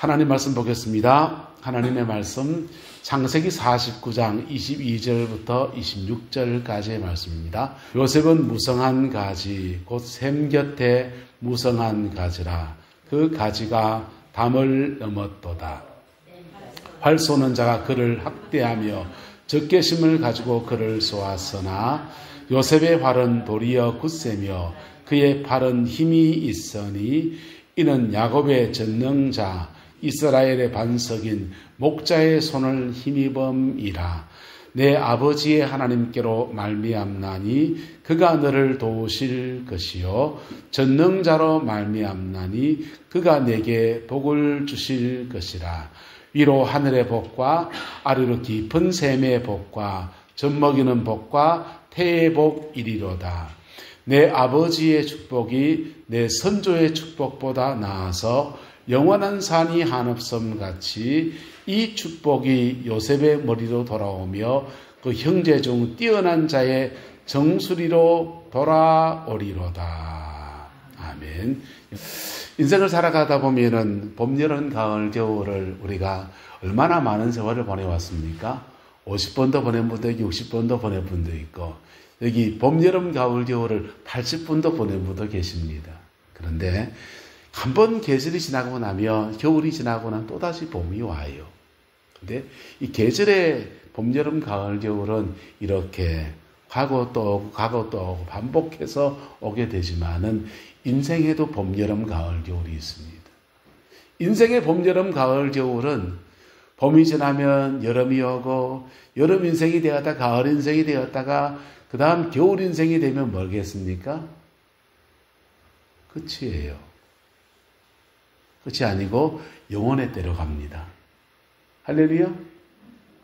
하나님 말씀 보겠습니다. 하나님의 말씀 창세기 49장 22절부터 26절까지의 말씀입니다. 요셉은 무성한 가지 곧 샘 곁에 무성한 가지라. 그 가지가 담을 넘었도다. 활 쏘는 자가 그를 학대하며 적개심을 가지고 그를 쏘았으나 요셉의 활은 도리어 굳세며 그의 팔은 힘이 있으니 이는 야곱의 전능자 이스라엘의 반석인 목자의 손을 힘입음이라. 내 아버지의 하나님께로 말미암나니 그가 너를 도우실 것이요 전능자로 말미암나니 그가 내게 복을 주실 것이라. 위로 하늘의 복과 아래로 깊은 샘의 복과 젖먹이는 복과 태의 복 이리로다. 내 아버지의 축복이 내 선조의 축복보다 나아서 영원한 산이 한없음 같이 이 축복이 요셉의 머리로 돌아오며 그 형제 중 뛰어난 자의 정수리로 돌아오리로다. 아멘. 인생을 살아가다 보면은 봄, 여름, 가을, 겨울을 우리가 얼마나 많은 세월을 보내왔습니까? 50번도 보낸 분도 있고 60번도 보낸 분도 있고 여기 봄, 여름, 가을, 겨울을 80분도 보낸 분도 계십니다. 그런데 한 번 계절이 지나고 나면 겨울이 지나고 나면 또다시 봄이 와요. 근데 이 계절의 봄, 여름, 가을, 겨울은 이렇게 가고 또 오고 가고 또 오고 반복해서 오게 되지만은 인생에도 봄, 여름, 가을, 겨울이 있습니다. 인생의 봄, 여름, 가을, 겨울은 봄이 지나면 여름이 오고 여름 인생이 되었다 가을 인생이 되었다가 그 다음 겨울 인생이 되면 뭐겠습니까? 끝이에요. 끝이 아니고 영원의 때로 갑니다. 할렐루야.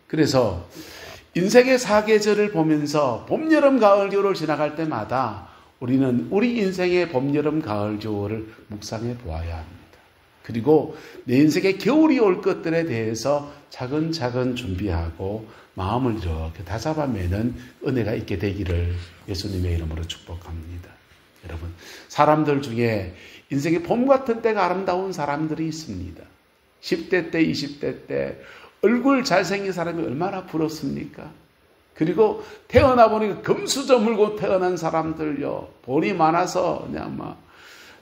그래서 인생의 사계절을 보면서 봄, 여름, 가을, 겨울을 지나갈 때마다 우리는 우리 인생의 봄, 여름, 가을, 겨울을 묵상해 보아야 합니다. 그리고 내 인생의 겨울이 올 것들에 대해서 차근차근 준비하고 마음을 이렇게 다잡아매는 은혜가 있게 되기를 예수님의 이름으로 축복합니다. 여러분, 사람들 중에 인생의 봄 같은 때가 아름다운 사람들이 있습니다. 10대 때, 20대 때 얼굴 잘생긴 사람이 얼마나 부럽습니까? 그리고 태어나 보니까 금수저물고 태어난 사람들요. 돈이 많아서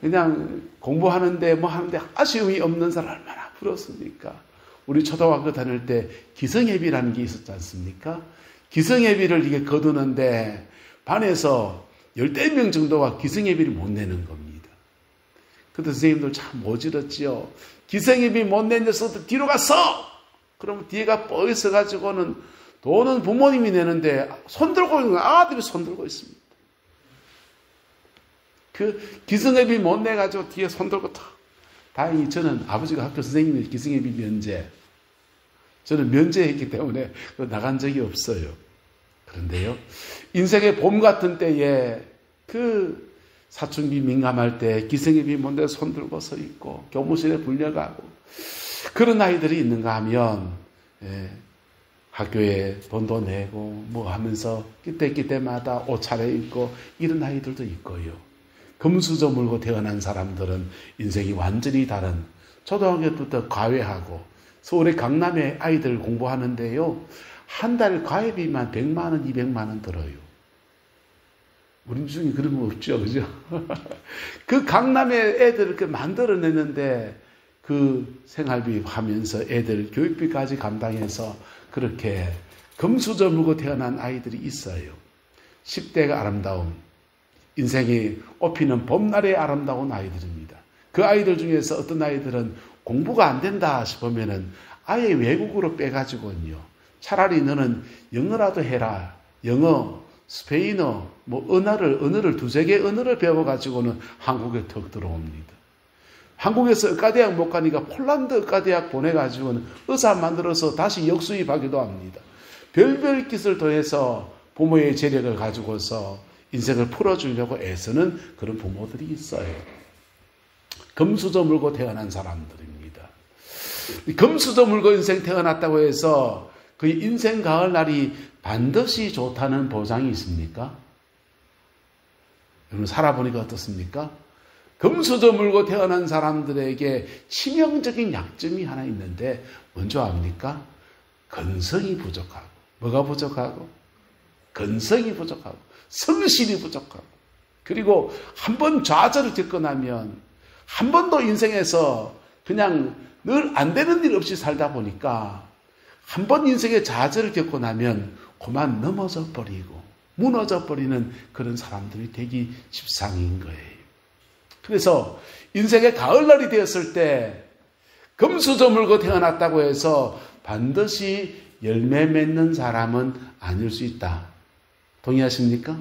그냥 공부하는데 뭐 하는데 아쉬움이 없는 사람 얼마나 부럽습니까? 우리 초등학교 다닐 때 기성예비라는 게 있었지 않습니까? 기성예비를 이게 거두는데 반에서 10명 정도가 기성예비를 못 내는 겁니다. 그때 선생님들 참 모질었지요. 기성예비 못 낸 녀석들 뒤로 갔어! 그러면 뒤에가 뻐 있어가지고는 돈은 부모님이 내는데 손 들고 있는 아들이 손 들고 있습니다. 그 기성예비 못 내가지고 뒤에 손 들고 탁. 다행히 저는 아버지가 학교 선생님이 기성예비 면제. 저는 면제했기 때문에 나간 적이 없어요. 그런데요, 인생의 봄 같은 때에 그 사춘기 민감할 때 기성예비 못 내서 손 들고 서 있고 교무실에 불려가고 그런 아이들이 있는가 하면 학교에 돈도 내고 뭐 하면서 그때마다 옷 차려입고 이런 아이들도 있고요. 금수저 물고 태어난 사람들은 인생이 완전히 다른 초등학교부터 과외하고 서울의 강남에 아이들 공부하는데요. 한 달 과외비만 100만 원, 200만 원 들어요. 우리 중에 그런 거 없죠, 그죠? 그 강남에 애들을 이렇게 만들어내는데 그 생활비 하면서 애들 교육비까지 감당해서 그렇게 금수저 물고 태어난 아이들이 있어요. 10대가 아름다운 인생이 꽃피는 봄날의 아름다운 아이들입니다. 그 아이들 중에서 어떤 아이들은 공부가 안 된다 싶으면은 아예 외국으로 빼가지고요. 차라리 너는 영어라도 해라. 영어, 스페인어, 뭐 언어를 두세 개 언어를 배워가지고는 한국에 턱 들어옵니다. 한국에서 의과대학 못 가니까 폴란드 의과대학 보내가지고는 의사 만들어서 다시 역수입하기도 합니다. 별별 기술 더해서 부모의 재력을 가지고서 인생을 풀어주려고 애쓰는 그런 부모들이 있어요. 금수저 물고 태어난 사람들입니다. 금수저 물고 인생 태어났다고 해서 그 인생 가을날이 반드시 좋다는 보장이 있습니까? 여러분 살아보니까 어떻습니까? 금수저 물고 태어난 사람들에게 치명적인 약점이 하나 있는데 뭔지 압니까? 근성이 부족하고. 뭐가 부족하고? 근성이 부족하고 성실이 부족하고, 그리고 한 번 좌절을 겪고 나면 한 번도 인생에서 그냥 늘 안 되는 일 없이 살다 보니까 한 번 인생의 좌절을 겪고 나면 그만 넘어져 버리고 무너져 버리는 그런 사람들이 되기 십상인 거예요. 그래서 인생의 가을날이 되었을 때 금수저 물고 태어났다고 해서 반드시 열매 맺는 사람은 아닐 수 있다. 동의하십니까?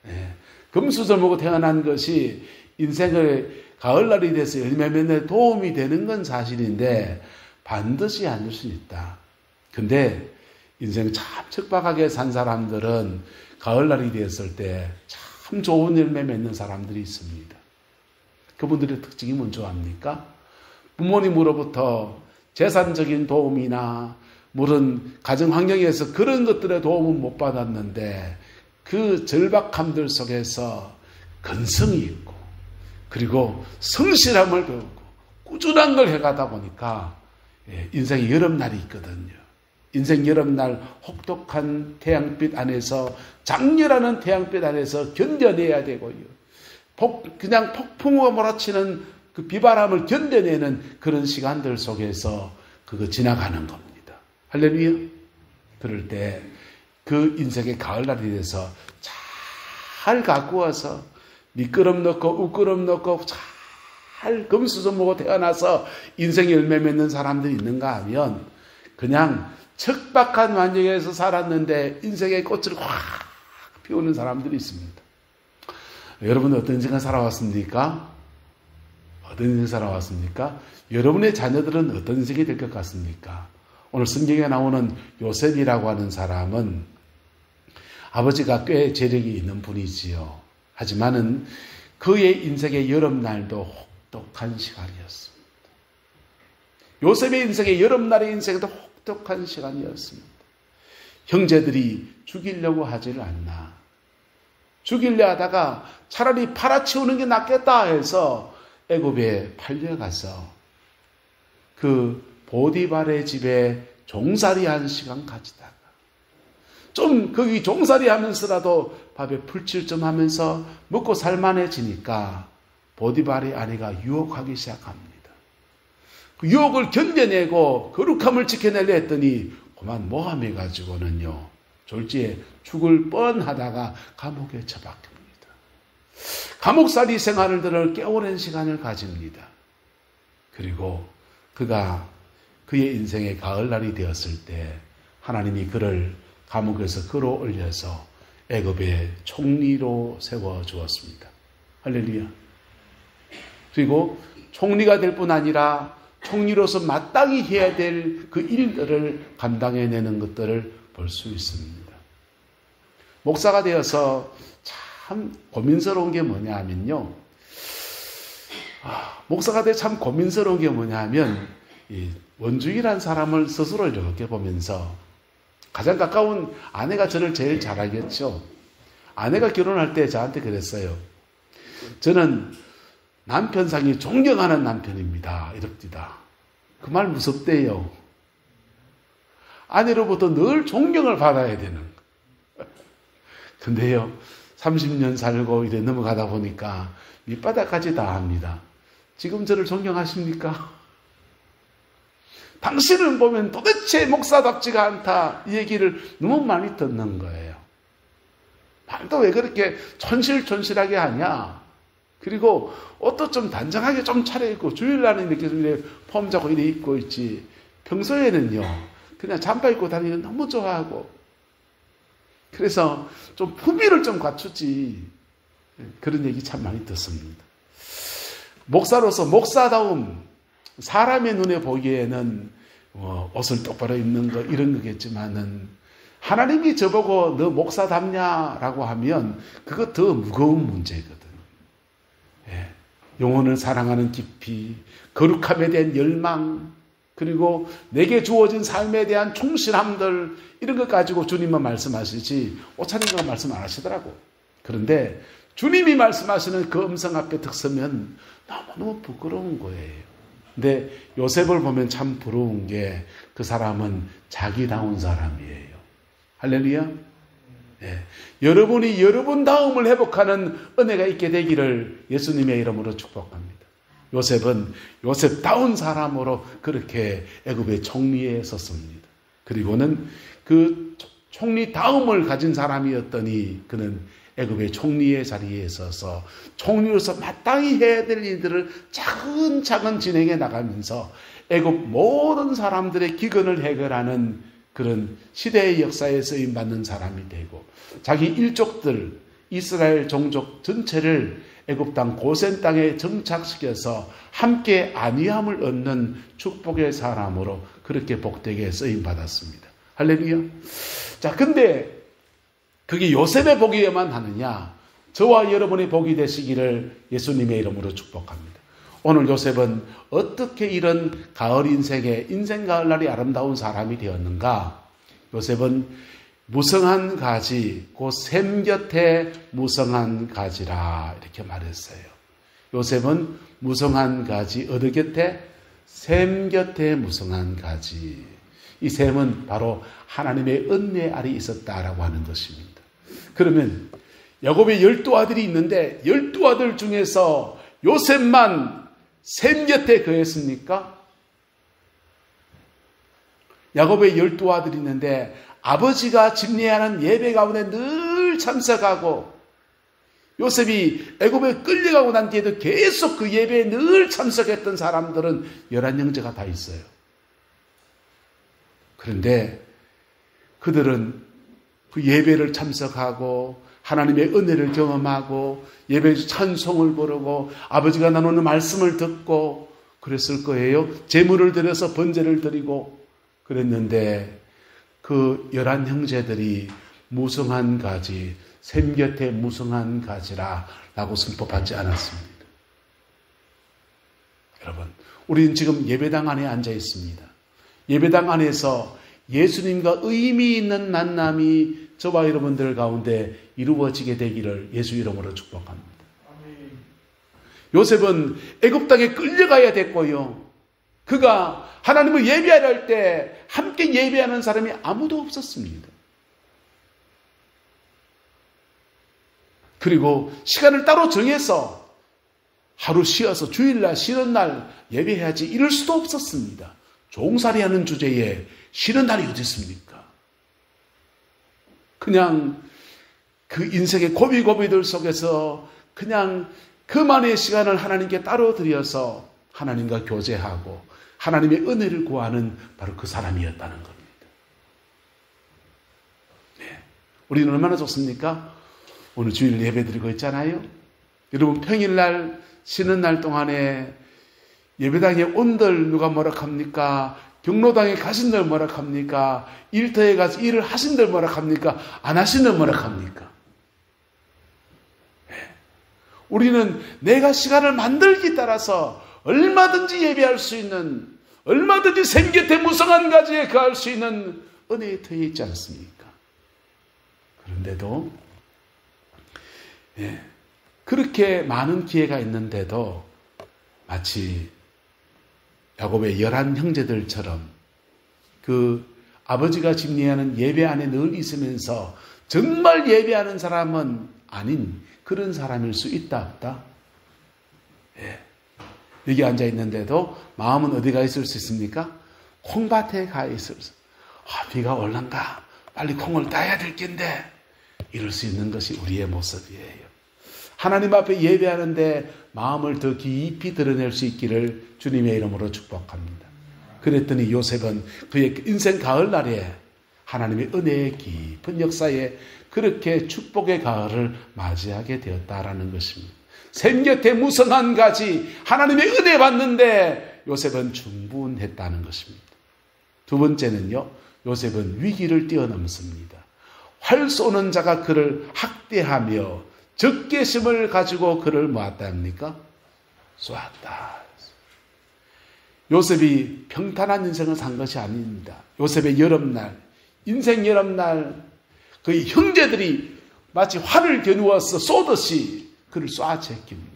네. 금수저 물고 태어난 것이 인생의 가을날이 돼서 열매 맺는 데 도움이 되는 건 사실인데 반드시 아닐 수 있다. 근데 인생 참 척박하게 산 사람들은 가을날이 되었을 때 참 좋은 열매 맺는 사람들이 있습니다. 그분들의 특징이 뭔지 압니까? 부모님으로부터 재산적인 도움이나 물론 가정 환경에서 그런 것들의 도움은 못 받았는데 그 절박함들 속에서 근성이 있고 그리고 성실함을 배우고 꾸준한 걸 해가다 보니까 인생의 여름날이 있거든요. 인생 여름날 혹독한 태양빛 안에서 장렬하는 태양빛 안에서 견뎌내야 되고요. 그냥 폭풍우가 몰아치는 그 비바람을 견뎌내는 그런 시간들 속에서 그거 지나가는 겁니다. 할렐루야. 그럴 때 그 인생의 가을날이 돼서 잘 가꾸어서 미끄럼 넣고 우끄럼 넣고 잘 금수저 먹고 태어나서 인생의 열매 맺는 사람들이 있는가 하면 그냥 척박한 환경에서 살았는데 인생의 꽃을 확 피우는 사람들이 있습니다. 여러분은 어떤 인생을 살아왔습니까? 어떤 인생을 살아왔습니까? 여러분의 자녀들은 어떤 인생이 될 것 같습니까? 오늘 성경에 나오는 요셉이라고 하는 사람은 아버지가 꽤 재력이 있는 분이지요. 하지만은 그의 인생의 여름날도 혹독한 시간이었습니다. 요셉의 인생의 여름날의 인생도 혹독한 시간이었습니다. 형제들이 죽이려고 하지를 않나. 죽이려 하다가 차라리 팔아치우는 게 낫겠다 해서 애굽에 팔려가서 그 보디발의 집에 종살이한 시간 가지다가 좀 거기 종살이 하면서라도 밥에 풀칠 좀 하면서 먹고 살만해지니까 보디발의 아내가 유혹하기 시작합니다. 그 유혹을 견뎌내고 거룩함을 지켜내려 했더니 그만 모함해가지고는요 졸지에 죽을 뻔하다가 감옥에 처박힙니다. 감옥살이 생활을 꽤 오랜 시간을 가집니다. 그리고 그가 그의 인생의 가을날이 되었을 때 하나님이 그를 감옥에서 끌어올려서 애굽의 총리로 세워주었습니다. 할렐루야. 그리고 총리가 될 뿐 아니라 총리로서 마땅히 해야 될 그 일들을 감당해내는 것들을 볼 수 있습니다. 목사가 되어서 참 고민스러운 게 뭐냐 하면요. 목사가 되어 참 고민스러운 게 뭐냐 하면 원주이라는 사람을 스스로 이렇게 보면서 가장 가까운 아내가 저를 제일 잘 알겠죠. 아내가 결혼할 때 저한테 그랬어요. 저는 남편상이 존경하는 남편입니다. 이럽니다. 그 말 무섭대요. 아내로부터 늘 존경을 받아야 되는. 근데요, 30년 살고 이래 넘어가다 보니까 밑바닥까지 다 합니다. 지금 저를 존경하십니까? 당신을 보면 도대체 목사답지가 않다. 이 얘기를 너무 많이 듣는 거예요. 말도 왜 그렇게 촌실촌실하게 하냐. 그리고 옷도 좀 단정하게 좀 차려입고 주일날은 이렇게 좀 폼 잡고 이렇게 입고 있지. 평소에는요. 그냥 잠바 입고 다니는 너무 좋아하고. 그래서 좀 품위를 좀 갖추지. 그런 얘기 참 많이 듣습니다. 목사로서 목사다움. 사람의 눈에 보기에는 옷을 똑바로 입는 거 이런 거겠지만은 하나님이 저보고 너 목사답냐라고 하면 그거 더 무거운 문제거든. 예. 영혼을 사랑하는 깊이, 거룩함에 대한 열망, 그리고 내게 주어진 삶에 대한 충실함들 이런 것 가지고 주님은 말씀하시지 오차님과 말씀 안 하시더라고. 그런데 주님이 말씀하시는 그 음성 앞에 득 서면 너무너무 부끄러운 거예요. 근데 요셉을 보면 참 부러운 게 그 사람은 자기다운 사람이에요. 할렐루야. 예. 여러분이 여러분 다움을 회복하는 은혜가 있게 되기를 예수님의 이름으로 축복합니다. 요셉은 요셉다운 사람으로 그렇게 애굽의 총리에 섰습니다. 그리고는 그 총리다움을 가진 사람이었더니 그는 애굽의 총리의 자리에 서서 총리로서 마땅히 해야 될 일들을 차근차근 진행해 나가면서 애굽 모든 사람들의 기근을 해결하는 그런 시대의 역사에 쓰임받는 사람이 되고 자기 일족들 이스라엘 종족 전체를 애굽 땅 고센 땅에 정착시켜서 함께 안위함을 얻는 축복의 사람으로 그렇게 복되게 쓰임받았습니다. 할렐루야. 자, 근데 그게 요셉의 복이에만 하느냐? 저와 여러분의 복이 되시기를 예수님의 이름으로 축복합니다. 오늘 요셉은 어떻게 이런 가을 인생 가을날이 아름다운 사람이 되었는가? 요셉은 무성한 가지, 곧 샘 곁에 무성한 가지라 이렇게 말했어요. 요셉은 무성한 가지, 어느 곁에? 샘 곁에 무성한 가지. 이 샘은 바로 하나님의 은혜 아래 있었다라고 하는 것입니다. 그러면 야곱의 12아들이 있는데 12아들 중에서 요셉만 샘 곁에 거했습니까? 야곱의 12아들이 있는데 아버지가 집례하는 예배 가운데 늘 참석하고 요셉이 애굽에 끌려가고 난 뒤에도 계속 그 예배에 늘 참석했던 사람들은 11형제가 다 있어요. 그런데 그들은 그 예배를 참석하고 하나님의 은혜를 경험하고 예배에서 찬송을 부르고 아버지가 나누는 말씀을 듣고 그랬을 거예요. 제물을 드려서 번제를 드리고 그랬는데 그 11형제들이 무성한 가지, 샘 곁에 무성한 가지라 라고 선포받지 않았습니다. 여러분, 우리는 지금 예배당 안에 앉아 있습니다. 예배당 안에서 예수님과 의미 있는 만남이 저와 여러분들 가운데 이루어지게 되기를 예수 이름으로 축복합니다. 요셉은 애굽 땅에 끌려가야 됐고요. 그가 하나님을 예배하려 할 때 함께 예배하는 사람이 아무도 없었습니다. 그리고 시간을 따로 정해서 하루 쉬어서 주일날 쉬는 날 예배해야지 이럴 수도 없었습니다. 종살이하는 주제에 쉬는 날이 어디 있습니까? 그냥 그 인생의 고비고비들 속에서 그냥 그만의 시간을 하나님께 따로 드려서 하나님과 교제하고 하나님의 은혜를 구하는 바로 그 사람이었다는 겁니다. 네. 우리는 얼마나 좋습니까? 오늘 주일 예배 드리고 있잖아요. 여러분 평일날 쉬는 날 동안에 예배당에 온들 누가 뭐라 합니까? 경로당에 가신들 뭐라 합니까? 일터에 가서 일을 하신들 뭐라 합니까? 안 하신들 뭐라 합니까? 네. 우리는 내가 시간을 만들기 따라서 얼마든지 예배할 수 있는, 얼마든지 샘 곁에 무성한 가지에 거할 수 있는 은혜의 터에 있지 않습니까? 그런데도 예, 그렇게 많은 기회가 있는데도 마치 야곱의 11형제들처럼 그 아버지가 집례하는 예배 안에 늘 있으면서 정말 예배하는 사람은 아닌 그런 사람일 수 있다 없다? 예. 여기 앉아 있는데도 마음은 어디가 있을 수 있습니까? 콩밭에 가 있을 수. 비가 올란가? 빨리 콩을 따야 될 텐데 이럴 수 있는 것이 우리의 모습이에요. 하나님 앞에 예배하는데 마음을 더 깊이 드러낼 수 있기를 주님의 이름으로 축복합니다. 그랬더니 요셉은 그의 인생 가을날에 하나님의 은혜의 깊은 역사에 그렇게 축복의 가을을 맞이하게 되었다라는 것입니다. 샘 곁에 무성한 가지 하나님의 은혜 받는데 요셉은 충분했다는 것입니다. 두 번째는요, 요셉은 위기를 뛰어넘습니다. 활 쏘는 자가 그를 학대하며 적개심을 가지고 그를 뭐했다 합니까? 쏘았다. 요셉이 평탄한 인생을 산 것이 아닙니다. 요셉의 여름날, 인생 여름날 그 형제들이 마치 활을 겨누어서 쏘듯이 그를 쏴제낍니다.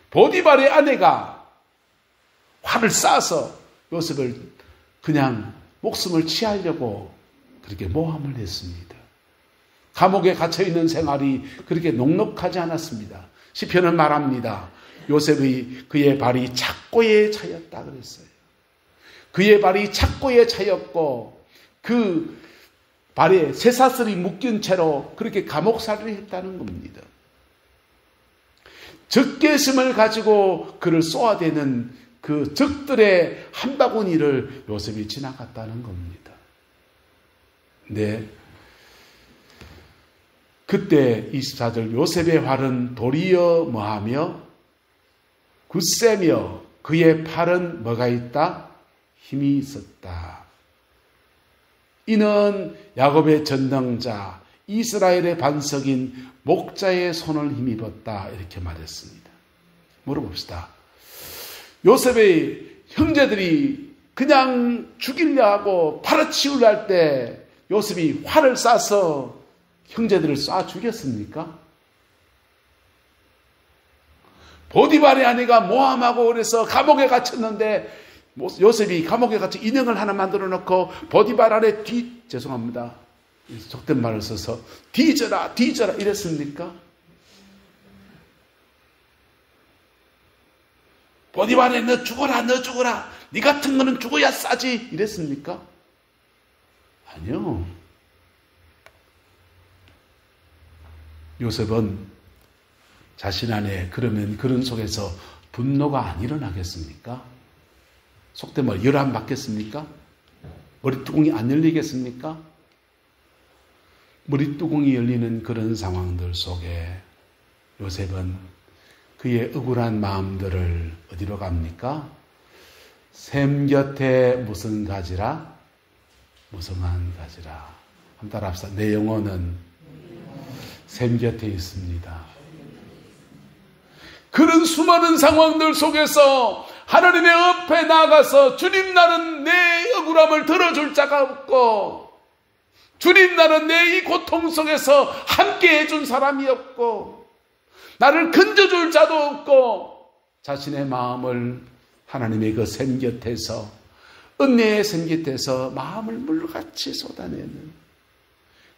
보디발의 아내가 활을 쏴서 요셉을 그냥 목숨을 취하려고 그렇게 모함을 했습니다. 감옥에 갇혀있는 생활이 그렇게 녹록하지 않았습니다. 시편은 말합니다. 요셉의 그의 발이 착고에 차였다 그랬어요. 그의 발이 착고에 차였고 그 발에 쇠사슬이 묶인 채로 그렇게 감옥살이를 했다는 겁니다. 적개심을 가지고 그를 쏘아대는 그 적들의 한 바구니를 요셉이 지나갔다는 겁니다. 네. 그때 24절 요셉의 활은 도리어 뭐하며 굳세며 그의 팔은 뭐가 있다? 힘이 있었다. 이는 야곱의 전능자 이스라엘의 반석인 목자의 손을 힘입었다 이렇게 말했습니다. 물어봅시다. 요셉의 형제들이 그냥 죽이려 하고 팔아치우려 할 때 요셉이 활을 쏴서 형제들을 쏴 죽였습니까? 보디발의 아내가 모함하고 그래서 감옥에 갇혔는데 요셉이 감옥에 갇혀 인형을 하나 만들어 놓고 보디발 아내 죄송합니다. 속된 말을 써서 뒤져라 뒤져라 이랬습니까? 보디발에 너 죽어라 너 죽어라 네 같은 거는 죽어야 싸지 이랬습니까? 아니요. 요셉은 자신 안에 그러면 그런 속에서 분노가 안 일어나겠습니까? 속된 말 열 안 받겠습니까? 머리뚜껑이 안 열리겠습니까? 머리뚜껑이 열리는 그런 상황들 속에 요셉은 그의 억울한 마음들을 어디로 갑니까? 샘 곁에 무슨 가지라? 무성한 가지라. 한번 따라합시다. 내 영혼은 샘 곁에 있습니다. 그런 수많은 상황들 속에서 하나님의 앞에 나가서 주님 나는 내 억울함을 들어줄 자가 없고 주님 나는 내 이 고통 속에서 함께 해준 사람이 없고 나를 건져줄 자도 없고 자신의 마음을 하나님의 그 샘 곁에서 은혜의 샘 곁에서 마음을 물같이 쏟아내는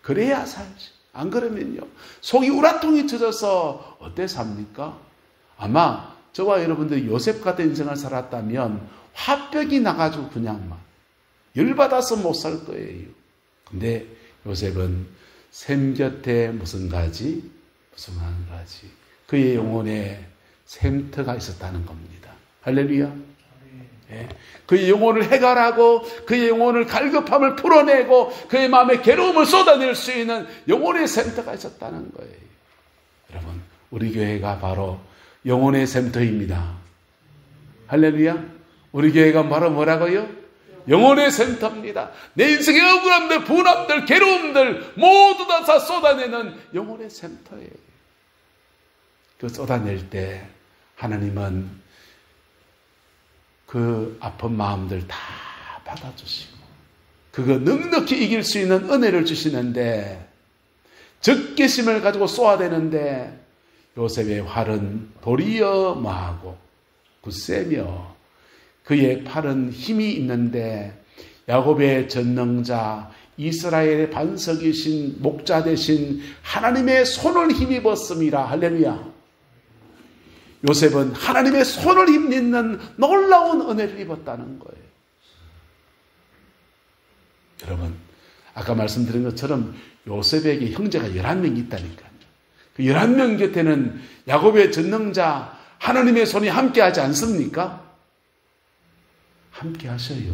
그래야 살지. 안 그러면요 속이 우라통이 터져서 어때 삽니까? 아마 저와 여러분들이 요셉 같은 인생을 살았다면 화병이 나가지고 그냥 막 열받아서 못 살 거예요. 근데 요셉은 샘 곁에 무슨 가지? 무성한 가지. 그의 영혼에 샘터가 있었다는 겁니다. 할렐루야. 네. 그의 영혼을 해결하고 그의 영혼을 갈급함을 풀어내고 그의 마음에 괴로움을 쏟아낼 수 있는 영혼의 샘터가 있었다는 거예요. 여러분 우리 교회가 바로 영혼의 샘터입니다. 할렐루야. 우리 교회가 바로 뭐라고요? 영혼의 샘터입니다. 내 인생의 억울함들, 분함들, 괴로움들 모두 다 쏟아내는 영혼의 샘터예요. 그 쏟아낼 때 하나님은 그 아픈 마음들 다 받아주시고 그거 넉넉히 이길 수 있는 은혜를 주시는데 적개심을 가지고 쏘아대는데 요셉의 활은 도리어 뭐하고 굳세며 그의 팔은 힘이 있는데 야곱의 전능자 이스라엘의 반석이신 목자 되신 하나님의 손을 힘입었음이라. 할렐루야. 요셉은 하나님의 손을 힘입는 놀라운 은혜를 입었다는 거예요. 여러분 아까 말씀드린 것처럼 요셉에게 형제가 11명이 있다니까요. 그 11명 곁에는 야곱의 전능자 하나님의 손이 함께하지 않습니까? 함께 하셔요.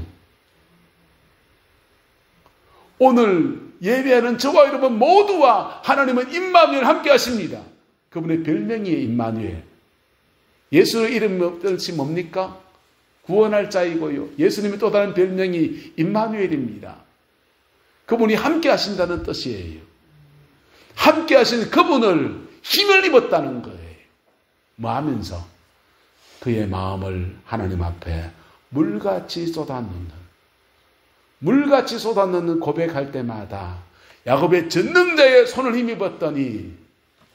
오늘 예배하는 저와 여러분 모두와 하나님은 임마누엘 함께 하십니다. 그분의 별명이에요. 임마누엘. 예수의 이름 뜻이 뭡니까? 구원할 자이고요. 예수님의 또 다른 별명이 임마누엘입니다. 그분이 함께 하신다는 뜻이에요. 함께 하신 그분을 힘을 입었다는 거예요. 뭐 하면서? 그의 마음을 하나님 앞에 물같이 쏟아넣는 고백할 때마다 야곱의 전능자의 손을 힘입었더니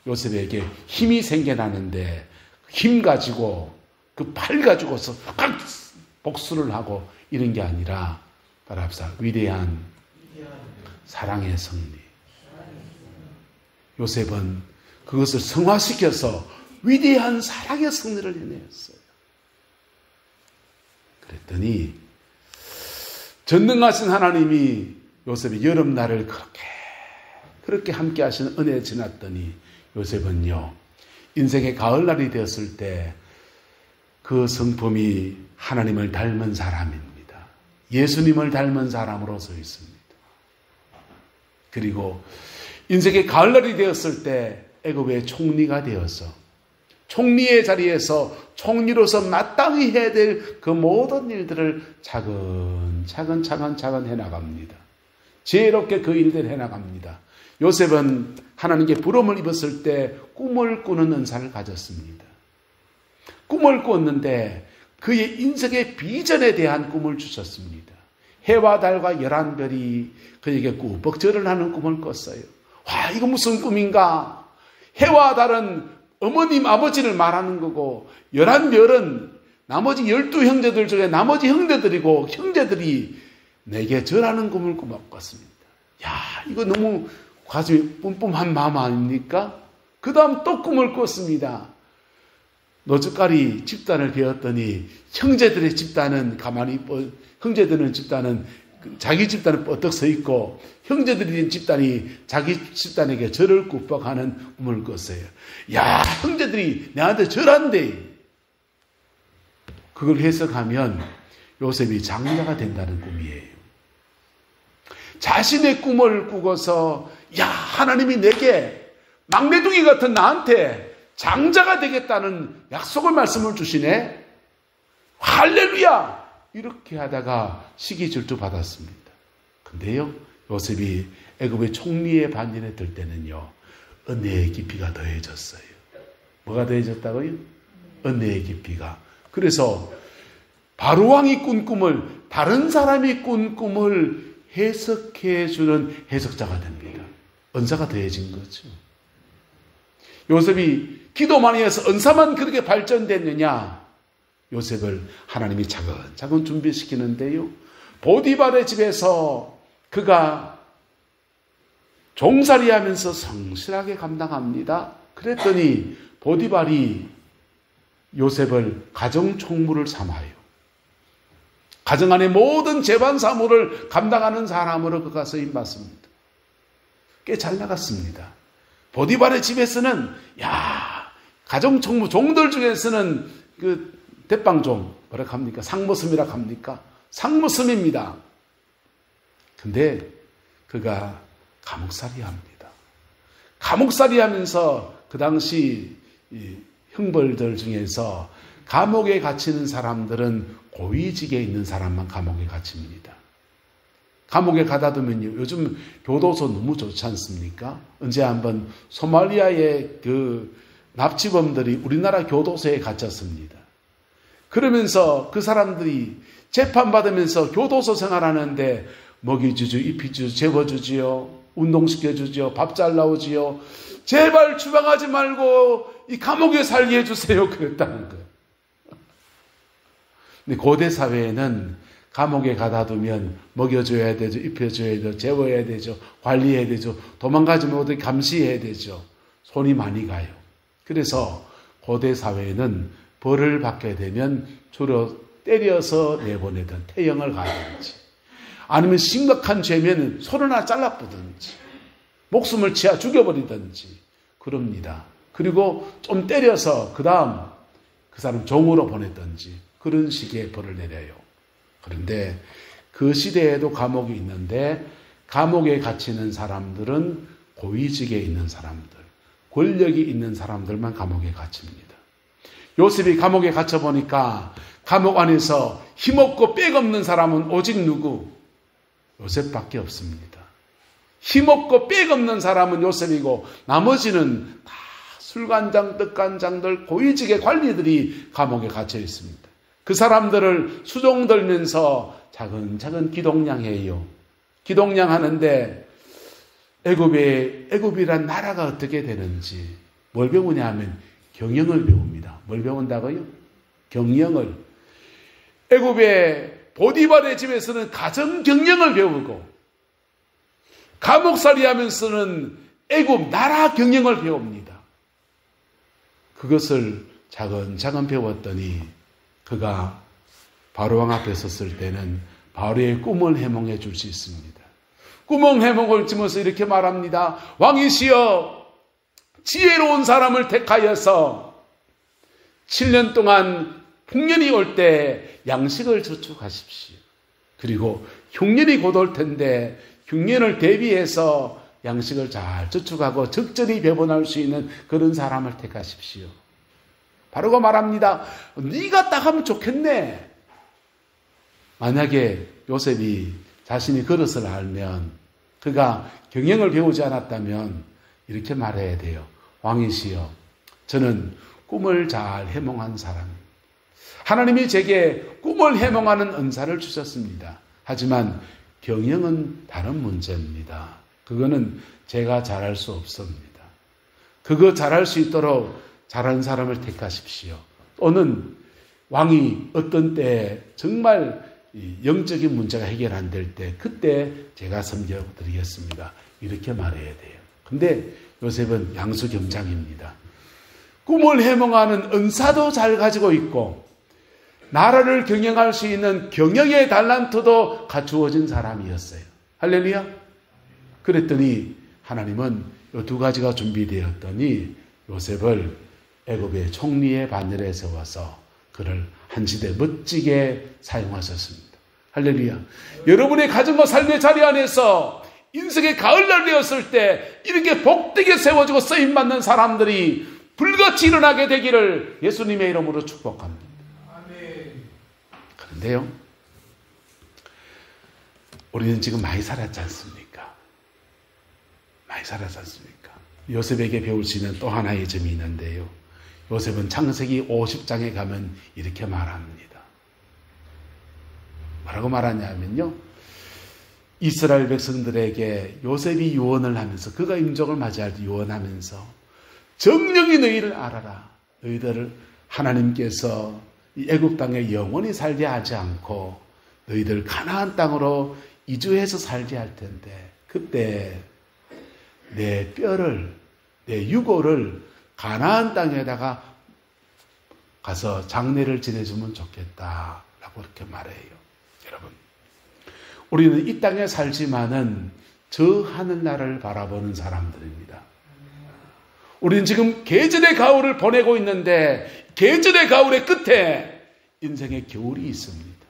요셉에게 힘이 생겨나는데 힘 가지고 그 팔 가지고서 복수를 하고 이런 게 아니라 따라합시다. 위대한 사랑의 승리. 요셉은 그것을 성화시켜서 위대한 사랑의 승리를 해냈어요. 그랬더니 전능하신 하나님이 요셉의 여름날을 그렇게 함께 하시는 은혜에 지났더니 요셉은요, 인생의 가을날이 되었을 때 그 성품이 하나님을 닮은 사람입니다. 예수님을 닮은 사람으로 서 있습니다. 그리고 인생의 가을날이 되었을 때 애굽의 총리가 되어서 총리의 자리에서 총리로서 마땅히 해야 될 그 모든 일들을 차근차근 해나갑니다. 지혜롭게 그 일들을 해나갑니다. 요셉은 하나님께 부름을 입었을 때 꿈을 꾸는 은사를 가졌습니다. 꿈을 꾸었는데 그의 인생의 비전에 대한 꿈을 주셨습니다. 해와 달과 11별이 그에게 꾸벅절을 하는 꿈을 꿨어요. 와, 이거 무슨 꿈인가? 해와 달은 어머님, 아버지를 말하는 거고 11별은 나머지 12형제들 중에 나머지 형제들이고 형제들이 내게 절하는 꿈을 꿨습니다. 야, 이거 너무 가슴이 뿜뿜한 마음 아닙니까? 그 다음 또 꿈을 꿨습니다. 노젓가리 집단을 배웠더니 형제들의 집단은 형제들은 집단은 자기 집단은 뻗떡 서 있고 형제들이 집단이 자기 집단에게 절을 굽박하는 꿈을 꿨어요. 야, 형제들이 나한테 절한대. 그걸 해석하면 요셉이 장자가 된다는 꿈이에요. 자신의 꿈을 꾸고서 야, 하나님이 내게 막내둥이 같은 나한테 장자가 되겠다는 약속을 말씀을 주시네. 할렐루야! 이렇게 하다가 시기 질투 받았습니다. 근데요, 요셉이 애굽의 총리의 반열에 들 때는요, 은혜의 깊이가 더해졌어요. 뭐가 더해졌다고요? 은혜의 깊이가. 그래서 바로왕이 꾼 꿈을 다른 사람이 꾼 꿈을 해석해 주는 해석자가 됩니다. 은사가 더해진 거죠. 요셉이 기도만 해서 은사만 그렇게 발전됐느냐? 요셉을 하나님이 차근차근 준비시키는데요. 보디발의 집에서 그가 종살이하면서 성실하게 감당합니다. 그랬더니 보디발이 요셉을 가정총무를 삼아요. 가정 안의 모든 재반 사무를 감당하는 사람으로 그가 쓰임받습니다. 꽤 잘 나갔습니다. 보디발의 집에서는 가정총무 종들 중에서는 그 대빵종 뭐라 합니까? 상무스미라 합니까? 상무스미입니다. 근데 그가 감옥살이 합니다. 감옥살이 하면서 그 당시 형벌들 중에서 감옥에 갇히는 사람들은 고위직에 있는 사람만 감옥에 갇힙니다. 감옥에 가다 두면요, 요즘 교도소 너무 좋지 않습니까? 언제 한번 소말리아의 그 납치범들이 우리나라 교도소에 갇혔습니다. 그러면서 그 사람들이 재판받으면서 교도소 생활하는데 먹이주죠, 입히주죠, 재워주지요, 운동시켜주지요, 밥 잘 나오지요. 제발 추방하지 말고 이 감옥에 살게 해주세요. 그랬다는 거예요. 근데 고대 사회에는 감옥에 가다 두면 먹여줘야 되죠, 입혀줘야 되죠, 재워야 되죠, 관리해야 되죠, 도망가지 못하게 감시해야 되죠. 손이 많이 가요. 그래서 고대 사회에는 벌을 받게 되면 주로 때려서 내보내든 태형을 가든지 아니면 심각한 죄면 손을 하나 잘라부든지 목숨을 치아 죽여버리든지 그럽니다. 그리고 좀 때려서 그 다음 그 사람 종으로 보내든지 그런 식의 벌을 내려요. 그런데 그 시대에도 감옥이 있는데 감옥에 갇히는 사람들은 고위직에 있는 사람들, 권력이 있는 사람들만 감옥에 갇힙니다. 요셉이 감옥에 갇혀보니까 감옥 안에서 힘없고 빽없는 사람은 오직 누구? 요셉밖에 없습니다. 힘없고 빽없는 사람은 요셉이고 나머지는 다 술간장, 떡간장들, 고위직의 관리들이 감옥에 갇혀 있습니다. 그 사람들을 수종 들면서 차근차근 기동량해요. 기동량하는데 애굽이란 나라가 어떻게 되는지 뭘 배우냐 하면 경영을 배웁니다. 뭘 배운다고요? 경영을. 애굽의 보디발의 집에서는 가정 경영을 배우고 감옥살이 하면서는 애굽 나라 경영을 배웁니다. 그것을 차근차근 배웠더니 그가 바로왕 앞에 섰을 때는 바로의 꿈을 해몽해 줄 수 있습니다. 꿈을 해몽을 지면서 이렇게 말합니다. 왕이시여, 지혜로운 사람을 택하여서 7년 동안 풍년이 올 때 양식을 저축하십시오. 그리고 흉년이 곧 올 텐데 흉년을 대비해서 양식을 잘 저축하고 적절히 배분할 수 있는 그런 사람을 택하십시오. 바로가 말합니다. 네가 딱 하면 좋겠네. 만약에 요셉이 자신이 그것을 알면, 그가 경영을 배우지 않았다면 이렇게 말해야 돼요. 왕이시여, 저는 꿈을 잘 해몽한 사람입니다. 하나님이 제게 꿈을 해몽하는 은사를 주셨습니다. 하지만 경영은 다른 문제입니다. 그거는 제가 잘할 수 없습니다. 그거 잘할 수 있도록 잘하는 사람을 택하십시오. 또는 왕이 어떤 때 정말 영적인 문제가 해결 안 될 때 그때 제가 섬겨드리겠습니다. 이렇게 말해야 돼요. 근데 요셉은 양수겸장입니다. 꿈을 해몽하는 은사도 잘 가지고 있고 나라를 경영할 수 있는 경영의 달란트도 갖추어진 사람이었어요. 할렐루야. 그랬더니 하나님은 이 두 가지가 준비되었더니 요셉을 애굽의 총리의 반열에 세워서 그를 한 시대 멋지게 사용하셨습니다. 할렐루야. 여러분의 가정과 삶의 자리 안에서 인생의 가을날 되었을 때 이렇게 복되게 세워지고 쓰임받는 사람들이 불같이 일어나게 되기를 예수님의 이름으로 축복합니다. 그런데요, 우리는 지금 많이 살았지 않습니까? 많이 살았지 않습니까? 요셉에게 배울 수 있는 또 하나의 점이 있는데요. 요셉은 창세기 50장에 가면 이렇게 말합니다. 뭐라고 말하냐면요, 이스라엘 백성들에게 요셉이 유언을 하면서, 그가 임종을 맞이할 때 유언하면서 정령이 너희를 알아라. 너희들을 하나님께서 이 애굽 땅에 영원히 살게 하지 않고 너희들 가나안 땅으로 이주해서 살게 할 텐데 그때 내 뼈를, 내 유골을 가나안 땅에다가 가서 장례를 지내주면 좋겠다라고 그렇게 말해요. 여러분, 우리는 이 땅에 살지만은 저 하늘나라를 바라보는 사람들입니다. 우리는 지금 계절의 가을을 보내고 있는데 계절의 가을의 끝에 인생의 겨울이 있습니다.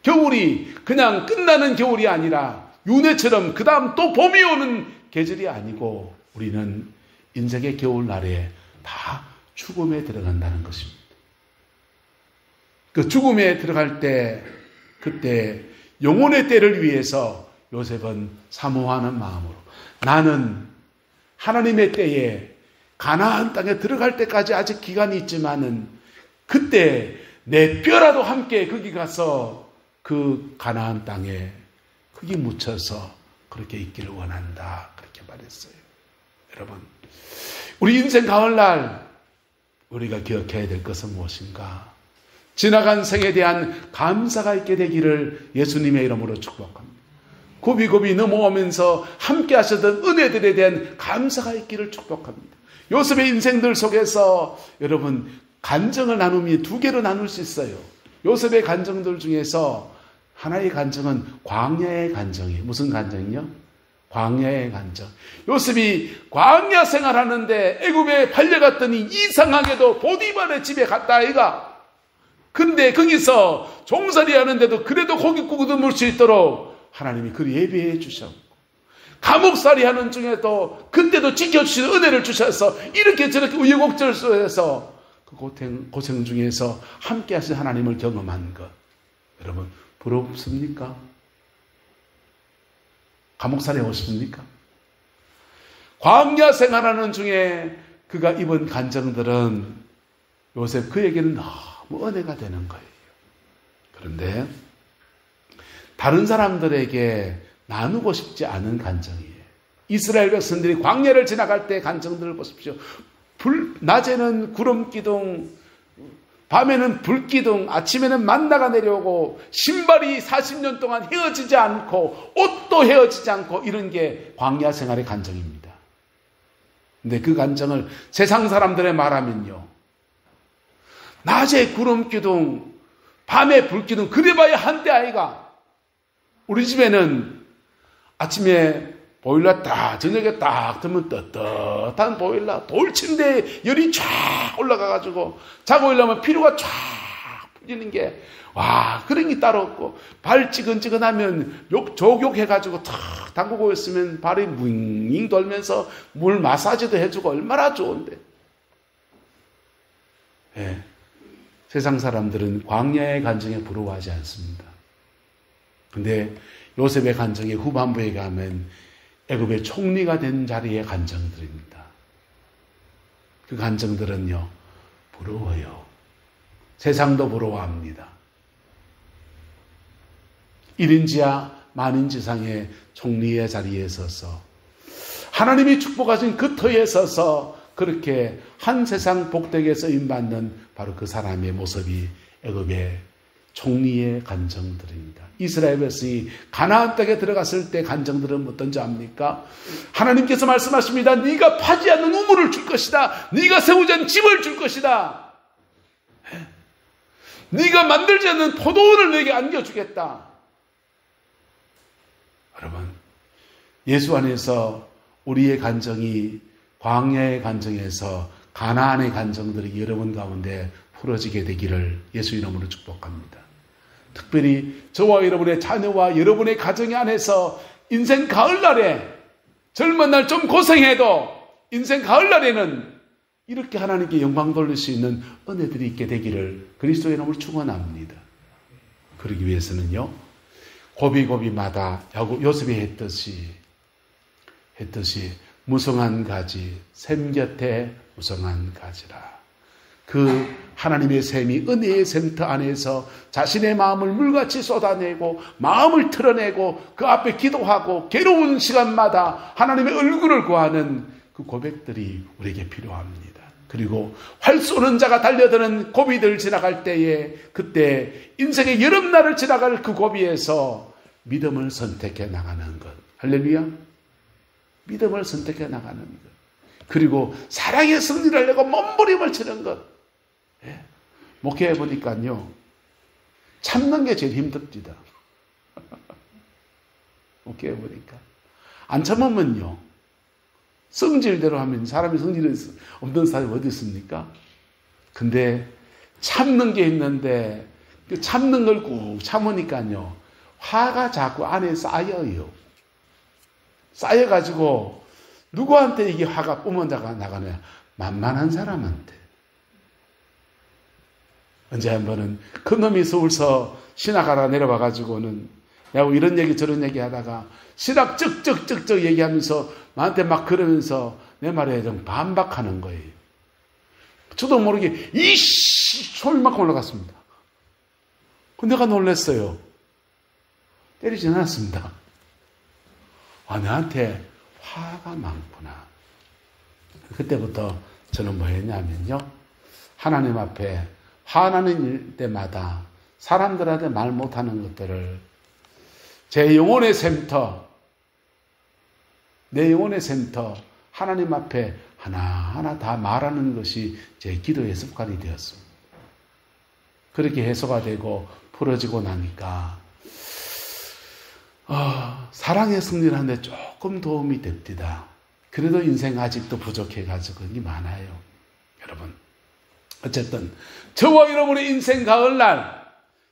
겨울이 그냥 끝나는 겨울이 아니라 윤회처럼 그 다음 또 봄이 오는 계절이 아니고 우리는 인생의 겨울날에 다 죽음에 들어간다는 것입니다. 그 죽음에 들어갈 때 그때 영혼의 때를 위해서 요셉은 사모하는 마음으로 나는 하나님의 때에 가나안 땅에 들어갈 때까지 아직 기간이 있지만은 그때 내 뼈라도 함께 거기 가서 그 가나안 땅에 거기 묻혀서 그렇게 있기를 원한다. 그렇게 말했어요. 여러분, 우리 인생 가을날 우리가 기억해야 될 것은 무엇인가? 지나간 생에 대한 감사가 있게 되기를 예수님의 이름으로 축복합니다. 굽이굽이 넘어오면서 함께 하셨던 은혜들에 대한 감사가 있기를 축복합니다. 요셉의 인생들 속에서 여러분 간정을 나누면 두 개로 나눌 수 있어요. 요셉의 간정들 중에서 하나의 간정은 광야의 간정이에요. 무슨 간정이요? 광야의 간정. 요셉이 광야 생활하는데 애굽에 팔려갔더니 이상하게도 보디발의 집에 갔다 아이가. 근데 거기서 종살이 하는데도 그래도 고기 구워 먹을 수 있도록 하나님이 그를 예비해 주셨고, 감옥살이 하는 중에도 그때도 지켜주시는 은혜를 주셔서 이렇게 저렇게 우여곡절 속에서 그 고생 중에서 함께 하신 하나님을 경험한 것, 여러분 부럽습니까? 감옥살이 하고 싶습니까? 광야 생활하는 중에 그가 입은 간정들은 요셉 그에게는 너무 은혜가 되는 거예요. 그런데 다른 사람들에게 나누고 싶지 않은 간정이에요. 이스라엘 백성들이 광야를 지나갈 때 간증들을 보십시오. 낮에는 구름 기둥, 밤에는 불 기둥, 아침에는 만나가 내려오고 신발이 40년 동안 헤어지지 않고 옷도 헤어지지 않고 이런 게 광야 생활의 간증입니다. 근데 그 간증을 세상 사람들에 말하면요, 낮에 구름 기둥, 밤에 불 기둥, 그래봐야 한때 아이가. 우리 집에는 아침에 보일러 딱, 저녁에 딱 들면 떳떳한 보일러, 돌침대에 열이 쫙 올라가가지고 자고 일어나면 피로가 쫙 풀리는 게, 와, 그런 게 따로 없고, 발 찌근찌근하면 조욕해가지고 탁 담그고 있으면 발이 윙윙 돌면서 물 마사지도 해주고 얼마나 좋은데. 예. 세상 사람들은 광야의 간증에 부러워하지 않습니다. 근데 요셉의 간증의 후반부에 가면 애굽의 총리가 된 자리의 간증들입니다. 그 간증들은요, 부러워요. 세상도 부러워합니다. 1인지하 만인지상의 총리의 자리에 서서 하나님이 축복하신 그 터에 서서 그렇게 한 세상 복되게 쓰임받는 바로 그 사람의 모습이 애굽의 총리의 간증들입니다. 이스라엘 백성이 가나안 땅에 들어갔을 때 간증들은 어떤지 압니까? 하나님께서 말씀하십니다. 네가 파지 않는 우물을 줄 것이다. 네가 세우지 않는 집을 줄 것이다. 네가 만들지 않는 포도원을 내게 안겨주겠다. 여러분, 예수 안에서 우리의 간증이 광야의 간증에서 가나안의 간증들이 여러분 가운데 풀어지게 되기를 예수 이름으로 축복합니다. 특별히 저와 여러분의 자녀와 여러분의 가정 안에서 인생 가을날에 젊은 날 좀 고생해도 인생 가을날에는 이렇게 하나님께 영광 돌릴 수 있는 은혜들이 있게 되기를 그리스도의 이름으로 축원합니다. 그러기 위해서는요, 고비고비마다 요셉이 했듯이 무성한 가지, 샘 곁에 무성한 가지라. 그 하나님의 샘이 은혜의 샘터 안에서 자신의 마음을 물같이 쏟아내고 마음을 틀어내고 그 앞에 기도하고 괴로운 시간마다 하나님의 얼굴을 구하는 그 고백들이 우리에게 필요합니다. 그리고 활 쏘는 자가 달려드는 고비들 지나갈 때에 그때 인생의 여름날을 지나갈 그 고비에서 믿음을 선택해 나가는 것. 할렐루야. 믿음을 선택해 나가는 것. 그리고 사랑의 승리를 하려고 몸부림을 치는 것. 예. 목회해 보니까요, 참는 게 제일 힘듭니다. 목회해 보니까 안 참으면요, 성질대로 하면 사람이 성질이 없는 사람이 어디 있습니까? 근데 참는 게 있는데 그 참는 걸 꾹 참으니까요, 화가 자꾸 안에 쌓여요. 쌓여가지고 누구한테 이게 화가 뿜어나가냐? 만만한 사람한테. 언제 한 번은 큰 놈이 서울서 신학하러 내려와가지고는 내가 이런 얘기 저런 얘기 하다가 신학 쩍쩍쩍쩍 얘기하면서 나한테 막 그러면서 내 말에 좀 반박하는 거예요. 저도 모르게 이씨 소리만큼 올라갔습니다. 근데 내가 놀랐어요. 때리지는 않았습니다. 아, 나한테 화가 많구나. 그때부터 저는 뭐 했냐면요, 하나님 앞에 화나는 때마다 사람들한테 말 못하는 것들을 제 영혼의 샘터, 내 영혼의 샘터 하나님 앞에 하나하나 다 말하는 것이 제 기도의 습관이 되었습니다. 그렇게 해소가 되고 풀어지고 나니까 사랑의 승리를 하는데 조금 도움이 됩니다. 그래도 인생 아직도 부족해가지고 그게 많아요. 여러분, 어쨌든 저와 여러분의 인생 가을날,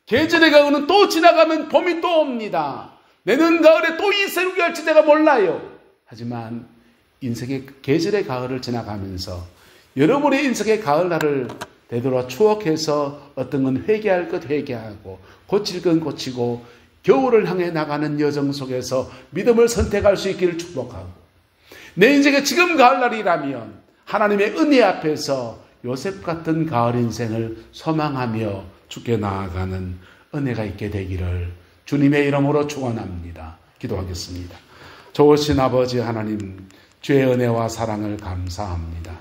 계절의 가을은 또 지나가면 봄이 또 옵니다. 내년 가을에 또 이 새롭게 할지 내가 몰라요. 하지만 인생의 계절의 가을을 지나가면서 여러분의 인생의 가을날을 되돌아 추억해서 어떤 건 회개할 것 회개하고 고칠 건 고치고 겨울을 향해 나가는 여정 속에서 믿음을 선택할 수 있기를 축복하고, 내 인생의 지금 가을날이라면 하나님의 은혜 앞에서 요셉 같은 가을 인생을 소망하며 죽게 나아가는 은혜가 있게 되기를 주님의 이름으로 축원합니다. 기도하겠습니다. 좋으신 아버지 하나님, 주의 은혜와 사랑을 감사합니다.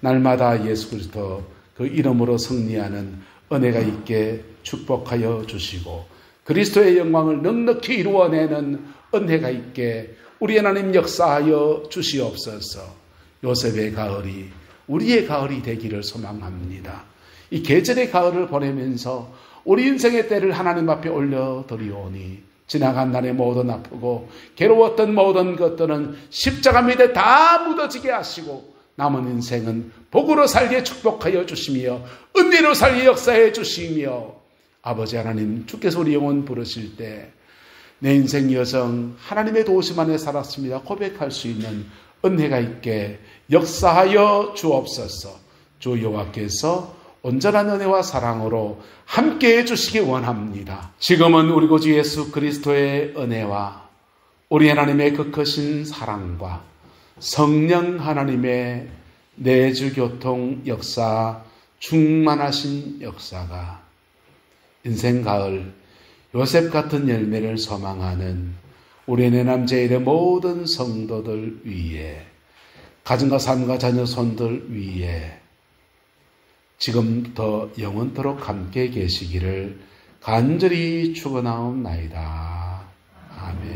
날마다 예수 그리스도 그 이름으로 승리하는 은혜가 있게 축복하여 주시고 그리스도의 영광을 넉넉히 이루어내는 은혜가 있게 우리 하나님 역사하여 주시옵소서. 요셉의 가을이 우리의 가을이 되기를 소망합니다. 이 계절의 가을을 보내면서 우리 인생의 때를 하나님 앞에 올려드리오니 지나간 날의 모든 아프고 괴로웠던 모든 것들은 십자가 밑에 다 묻어지게 하시고 남은 인생은 복으로 살게 축복하여 주시며 은혜로 살게 역사해 주시며 아버지 하나님, 주께서 우리 영혼 부르실 때 내 인생 여정 하나님의 도우심 안에 살았습니다 고백할 수 있는 은혜가 있게 역사하여 주옵소서. 주 여호와께서 온전한 은혜와 사랑으로 함께해 주시기 원합니다. 지금은 우리 구주 예수 그리스도의 은혜와 우리 하나님의 그 크신 사랑과 성령 하나님의 내주교통 역사, 충만하신 역사가 인생 가을 요셉 같은 열매를 소망하는 우리 내남제일의 모든 성도들 위에, 가정과 삶과 자녀 손들 위에 지금부터 영원토록 함께 계시기를 간절히 축원하옵나이다. 아멘.